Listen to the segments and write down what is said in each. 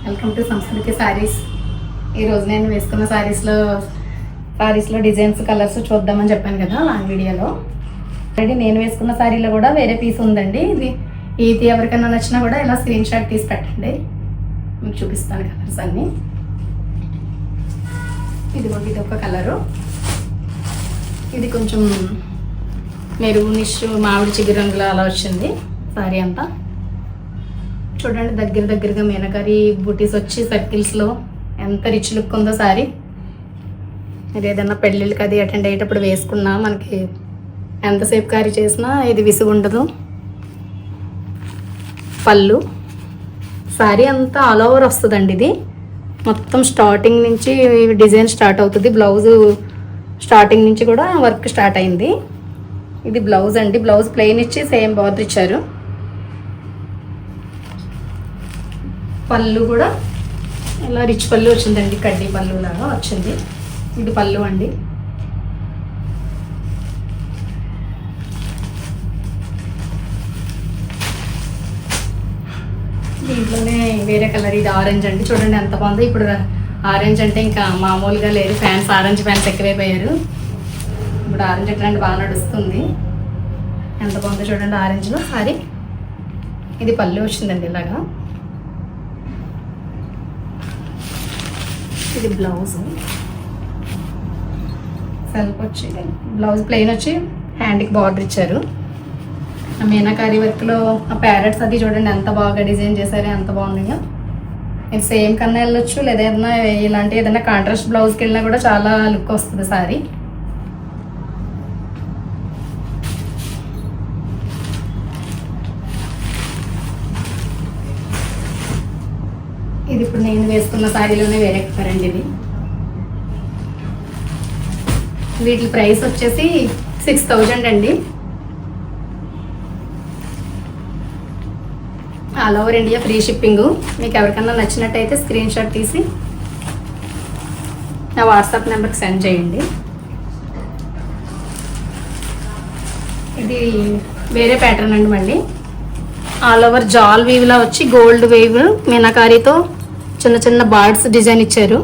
Welcome to సంస్కృతి శారీస్. ఈరోజు నేను వేసుకున్న శారీస్లో డిజైన్స్ కలర్స్ చూద్దామని చెప్పాను కదా లాంగ్ వీడియోలో. ఆల్రెడీ నేను వేసుకున్న శారీలో కూడా వేరే పీస్ ఉందండి. ఇది ఎవరికైనా నచ్చినా కూడా ఇలా స్క్రీన్ షాట్ తీసి పెట్టండి, మీకు చూపిస్తాను కలర్స్ అన్నీ. ఇది ఒక కలరు, ఇది కొంచెం మెరూనిష్ మామిడి చిగురు రంగులో అలా వచ్చింది శారీ అంతా. చూడండి దగ్గరగా మీనకారి బూటీస్ వచ్చి సర్కిల్స్లో ఎంత రిచ్ లుక్ ఉందో శారీ. ఇది ఏదైనా పెళ్ళిళ్ళకి అది అటెండ్ అయ్యేటప్పుడు వేసుకున్నా మనకి ఎంతసేపు క్యారీ చేసినా ఇది విసుగు ఉండదు. పళ్ళు శారీ అంతా ఆల్ ఓవర్ వస్తుందండి. ఇది మొత్తం స్టార్టింగ్ నుంచి డిజైన్ స్టార్ట్ అవుతుంది. బ్లౌజు స్టార్టింగ్ నుంచి కూడా వర్క్ స్టార్ట్ అయింది. ఇది బ్లౌజ్ అండి. బ్లౌజ్ ప్లెయిన్ ఇచ్చి సేమ్ బార్డర్ ఇచ్చారు. పళ్ళు కూడా ఇలా రిచ్ పళ్ళు వచ్చిందండి, కడ్డీ పళ్ళు లాగా వచ్చింది. ఇది పళ్ళు అండి. దీంట్లోనే వేరే కలర్, ఇది ఆరెంజ్ అండి. చూడండి ఎంత బాగుందో. ఇప్పుడు ఆరెంజ్ అంటే ఇంకా మామూలుగా లేదు, ఆరెంజ్ ఫ్యాన్స్ ఎక్కువైపోయారు. ఇప్పుడు ఆరెంజ్ ఎట్లాంటి బాగా నడుస్తుంది. ఎంత బాగుందో చూడండి ఆరెంజ్లో సారీ. ఇది పళ్ళు వచ్చిందండి ఇలాగా. ఇది బ్లౌజ్, సెల్ఫ్ వచ్చి బ్లౌజ్ ప్లెయిన్ వచ్చి హ్యాండ్కి బార్డర్ ఇచ్చారు. ఆ మీనాకారి వర్క్లో ఆ ప్యారెట్స్ అది చూడండి ఎంత బాగా డిజైన్ చేశారు, ఎంత బాగుంది. ఇది సేమ్ కన్నా వెళ్ళొచ్చు, లేదా ఏదైనా ఇలాంటి ఏదైనా కాంట్రాస్ట్ బ్లౌజ్కి వెళ్ళినా కూడా చాలా లుక్ వస్తుంది సారీ. ఇది ఇప్పుడు నేను వేసుకున్న శారీలోనే వేరే కలర్ అండి. ఇది వీటి ప్రైస్ వచ్చేసి 6000 అండి. All over India free shipping. మీకు ఎవరికన్నా నచ్చినట్టయితే స్క్రీన్ షాట్ తీసి నా వాట్సాప్ నెంబర్కి సెండ్ చేయండి. ఇది వేరే ప్యాటర్న్ అండి. మళ్ళీ ఆల్ ఓవర్ జాల్ వీవ్లా వచ్చి గోల్డ్ వేవ్ మీనాకారితో చిన్న చిన్న బార్డ్స్ డిజైన్ ఇచ్చారు.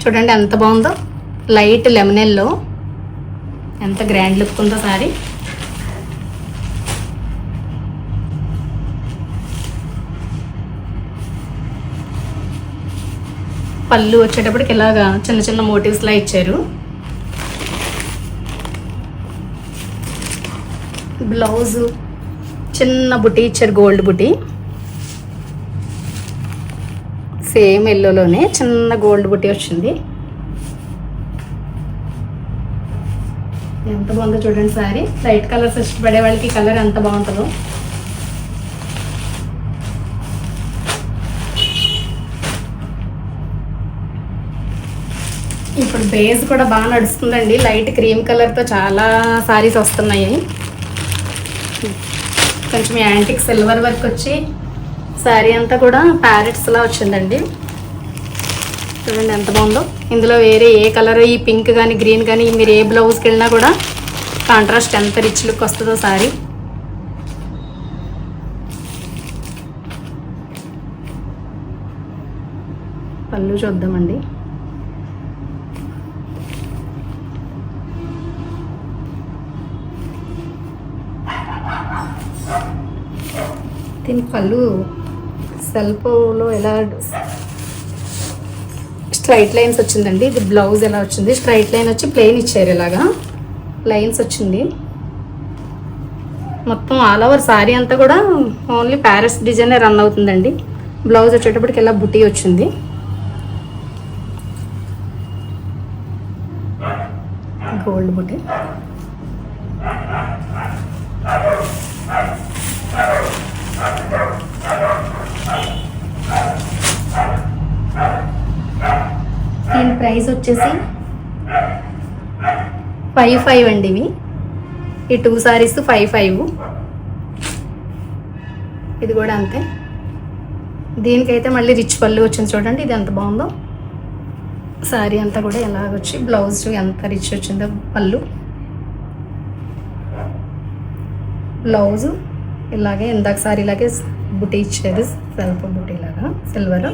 చూడండి ఎంత బాగుందో. లైట్ లెమనెల్లో ఎంత గ్రాండ్ లుక్ ఉందో సారీ. పళ్ళు వచ్చేటప్పటికి ఇలాగా చిన్న చిన్న మోటివ్స్లా ఇచ్చారు. బ్లౌజు చిన్న బుటీ ఇచ్చారు, గోల్డ్ బుటీ. సేమ్ ఎల్లోలోనే చిన్న గోల్డ్ బుటీ వచ్చింది. ఎంత బాగుందో చూడండి సారీ. లైట్ కలర్స్ ఇష్టపడే వాళ్ళకి కలర్ ఎంత బాగుంటుందో. ఇప్పుడు బేస్ కూడా బాగా నడుస్తుందండి. లైట్ క్రీమ్ కలర్తో చాలా సారీస్ వస్తున్నాయి. కొంచెం యాంటిక్ సిల్వర్ వర్క్ వచ్చి శారీ అంతా కూడా ప్యారెట్స్లా వచ్చిందండి. చూడండి ఎంత బాగుందో. ఇందులో వేరే ఏ కలర్, ఈ పింక్ కానీ గ్రీన్ కానీ మీరు ఏ బ్లౌజ్కి వెళ్ళినా కూడా కాంట్రాస్ట్ ఎంత రిచ్ లుక్ వస్తుందో శారీ. పళ్ళు చూద్దామండి. దీని పళ్ళు సెల్ఫ్లో ఎలా స్ట్రైట్ లైన్స్ వచ్చిందండి. ఇది బ్లౌజ్ ఎలా వచ్చింది, స్ట్రైట్ లైన్ వచ్చి ప్లెయిన్ ఇచ్చారు, ఇలాగా లైన్స్ వచ్చింది. మొత్తం ఆల్ ఓవర్ శారీ అంతా కూడా ఓన్లీ ప్యారెట్స్ డిజైనే రన్ అవుతుందండి. బ్లౌజ్ వచ్చేటప్పటికి ఇలా బుటీ వచ్చింది. గోల్డ్ బుటీ. దీని ప్రైస్ వచ్చేసి 55 అండి. ఇవి ఈ 2 సారీస్ 55. ఇది కూడా అంతే. దీనికైతే మళ్ళీ రిచ్ పళ్ళు వచ్చింది చూడండి. ఇది ఎంత బాగుందో. శారీ అంతా కూడా ఎలాగొచ్చి బ్లౌజ్ ఎంత రిచ్ వచ్చిందో. పళ్ళు బ్లౌజు ఇలాగే ఇందాక సారీ ఇలాగే బుటీ ఇచ్చేది, సెల్ఫ్ బుటీ లాగా సిల్వర్.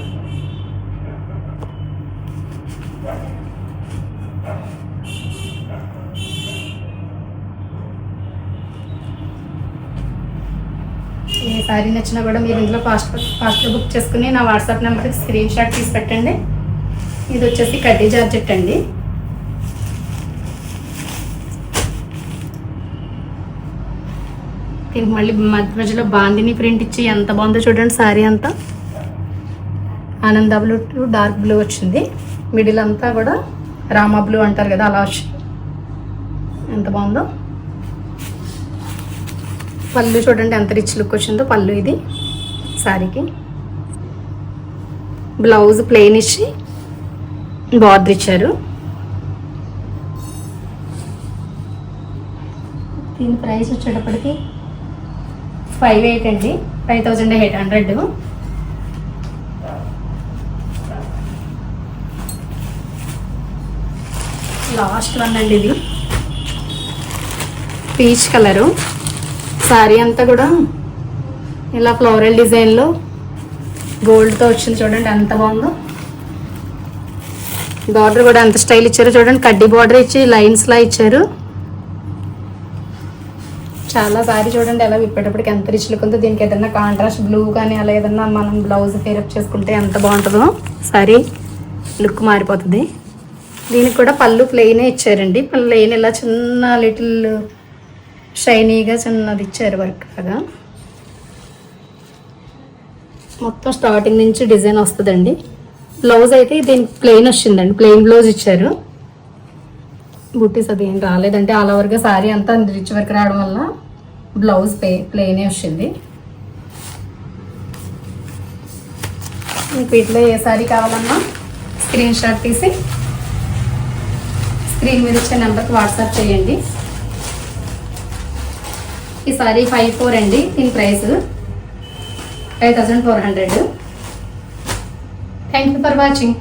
శారీ నచ్చినా కూడా మీరు ఇందులో ఫాస్ట్గా బుక్ చేసుకుని నా వాట్సాప్ నెంబర్కి స్క్రీన్ షాట్ తీసి పెట్టండి. ఇది వచ్చేసి కడ్డీ జార్జెట్ అండి. దీనికి మళ్ళీ మధ్య మధ్యలో బాందిని ప్రింట్ ఇచ్చి ఎంత బాగుందో చూడండి. శారీ అంతా ఆనంద బ్లూ టు డార్క్ బ్లూ వచ్చింది. మిడిల్ అంతా కూడా రామా బ్లూ అంటారు కదా, అలా వచ్చింది. ఎంత బాగుందో. పళ్ళు చూడండి ఎంత రిచ్ లుక్ వచ్చిందో పళ్ళు. ఇది శారీకి బ్లౌజ్ ప్లెయిన్ ఇచ్చి బార్డర్ ఇచ్చారు. దీని ప్రైస్ వచ్చేటప్పటికి 58 అండి, 5800. లాస్ట్ వన్ అండి. ఇది పీచ్ కలరు. శారీ అంతా కూడా ఇలా ఫ్లోరల్ డిజైన్లో గోల్డ్తో వచ్చింది చూడండి ఎంత బాగుందో. బార్డర్ కూడా ఎంత స్టైల్ ఇచ్చారో చూడండి. కడ్డీ బార్డర్ ఇచ్చి లైన్స్లా ఇచ్చారు. చాలా శారీ చూడండి ఎలా విప్పేటప్పటికి ఎంత రిచ్ లుక్ ఉందో. దీనికి ఏదన్నా కాంట్రాస్ట్ బ్లూ కానీ అలా ఏదన్నా మనం బ్లౌజ్ పేరప్ చేసుకుంటే ఎంత బాగుంటుందో. శారీ లుక్ మారిపోతుంది. దీనికి కూడా పళ్ళు ప్లెయినే ఇచ్చారండి. ప్లెయిన్ ఇలా చిన్న లిటిల్ షైనీగా చిన్నది ఇచ్చారు వర్క్ లాగా. మొత్తం స్టార్టింగ్ నుంచి డిజైన్ వస్తుందండి. బ్లౌజ్ అయితే దీనికి ప్లెయిన్ వచ్చిందండి, ప్లెయిన్ బ్లౌజ్ ఇచ్చారు. బుట్టీస్ అది ఏం రాలేదంటే ఆల్ ఓవర్గా శారీ అంతా రిచ్ వర్క్ రావడం వల్ల బ్లౌజ్ ప్లెయినే వచ్చింది. మీకు వీటిలో ఏ శారీ కావాలన్నా స్క్రీన్ షాట్ తీసి స్క్రీన్ మీద వచ్చే నెంబర్కి వాట్సాప్ చేయండి. ఈ సారీ 54 అండి. దీని price 5400. Thank you for watching.